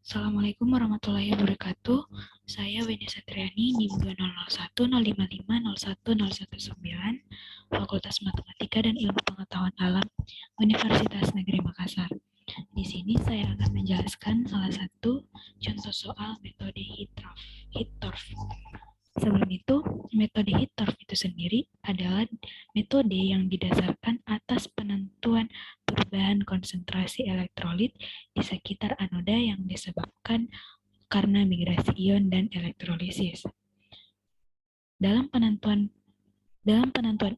Assalamualaikum warahmatullahi wabarakatuh. Saya Weni Satriani, NIM 200105501019, Fakultas Matematika dan Ilmu Pengetahuan Alam, Universitas Negeri Makassar. Di sini saya akan menjelaskan salah satu contoh soal metode Hittorf. Sebelum itu, metode Hittorf itu sendiri adalah metode yang didasarkan atas penentuan perubahan konsentrasi elektrolit di sekitar anoda yang disebabkan karena migrasi ion dan elektrolisis. Dalam penentuan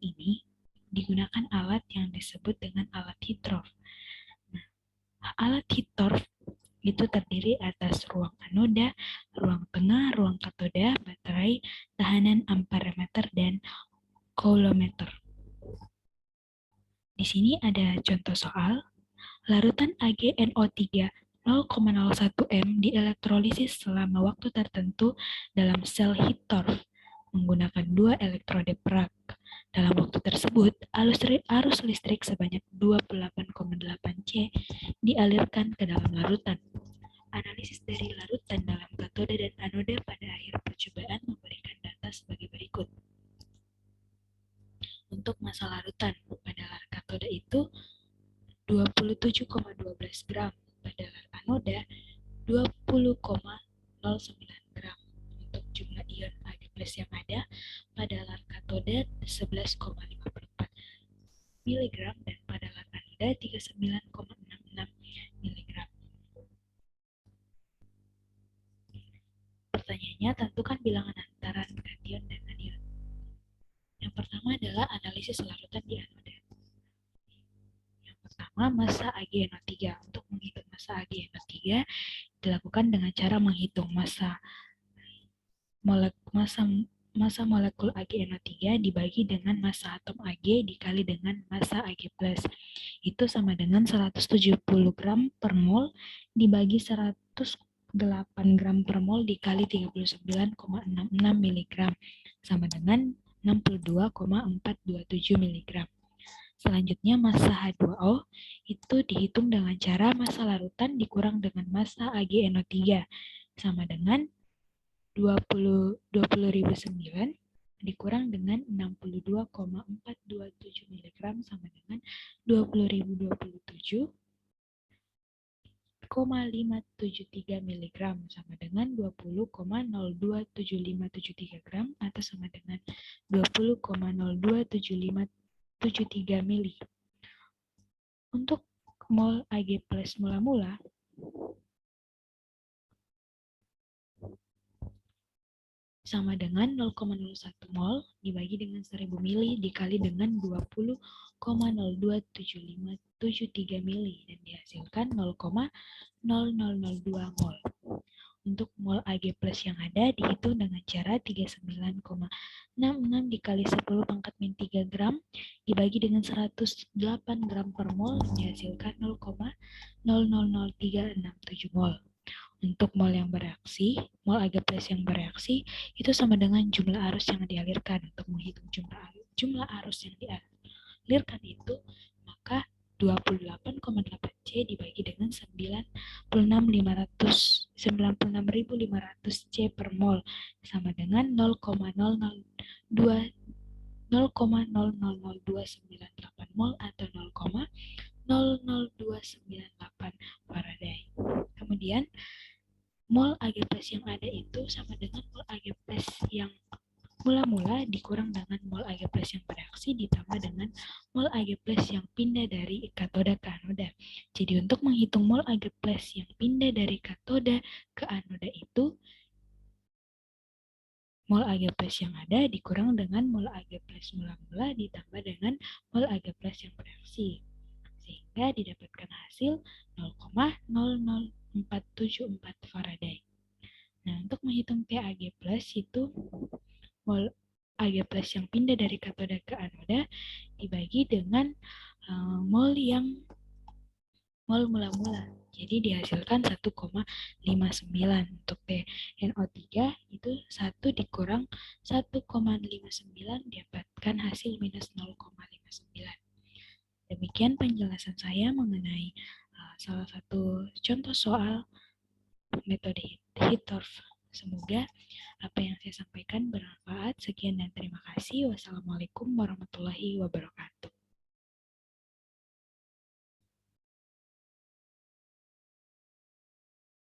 ini digunakan alat yang disebut dengan alat Hittorf. Nah, alat Hittorf itu terdiri atas ruang anoda, ruang tengah, ruang katoda, baterai, tahanan amperemeter, dan coulometer. Di sini ada contoh soal, larutan AgNO3 0,01 M dielektrolisis selama waktu tertentu dalam sel Hittorf menggunakan 2 elektrode perak. Dalam waktu tersebut, arus listrik sebanyak 28,8 C dialirkan ke dalam larutan. Analisis dari larutan dalam katoda dan anoda pada akhir percobaan memberikan data sebagai berikut. Untuk massa larutan pada lar katoda itu 27,12 gram, pada lar anoda 20,09 gram. Untuk jumlah ion Ag+ yang ada pada lar katoda 11,54 mg dan pada lar anoda 39,66 mg. Pertanyaannya, tentukan bilangan antara kation dan anion. Yang pertama adalah analisis larutan di anoda. Yang pertama, massa AgNO3. Untuk menghitung massa AgNO3 dilakukan dengan cara menghitung massa molekul AgNO3 dibagi dengan massa atom Ag dikali dengan massa Ag+. Itu sama dengan 170 gram per mol dibagi 108 gram per mol dikali 39,66 mg sama dengan 62,427 mg. Selanjutnya massa H2O itu dihitung dengan cara massa larutan dikurang dengan massa AgNO3 sama dengan 20.009 dikurang dengan 62,427 mg sama dengan 20.027,573 mg sama dengan 20,027573 gram atau sama dengan 20,027573 mili. Untuk mol Ag+ mula-mula sama dengan 0,01 mol dibagi dengan 1000 mili dikali dengan 20,027573 mili dan dihasilkan 0,0002 mol. Untuk mol Ag+ yang ada dihitung dengan cara 39,66 dikali 10 pangkat min 3 gram dibagi dengan 108 gram per mol dan dihasilkan 0,000367 mol. Untuk mol yang bereaksi, mol Ag+ yang bereaksi itu sama dengan jumlah arus yang dialirkan. Untuk menghitung jumlah arus yang dialirkan itu, maka 28,8 C dibagi dengan 96.500 C per mol sama dengan 0,000298 mol atau 0,00298 Faraday. Kemudian mol Ag+ yang ada itu sama dengan mol Ag+ yang mula-mula dikurang dengan mol Ag+ yang bereaksi ditambah dengan mol Ag+ yang pindah dari katoda ke anoda. Jadi untuk menghitung mol Ag+ yang pindah dari katoda ke anoda itu, mol Ag+ yang ada dikurang dengan mol Ag+ mula-mula ditambah dengan mol Ag+ yang bereaksi. Sehingga didapatkan hasil 0,00474 Faraday. Nah, untuk menghitung PAG+ itu mol Ag+ yang pindah dari katoda ke anoda dibagi dengan mol mula-mula. Jadi dihasilkan 1,59. Untuk PNO3 itu 1 dikurang 1,59 didapatkan hasil minus 0,59. Demikian penjelasan saya mengenai salah satu contoh soal metode Hittorf. Semoga apa yang saya sampaikan bermanfaat. Sekian dan terima kasih. Wassalamualaikum warahmatullahi wabarakatuh.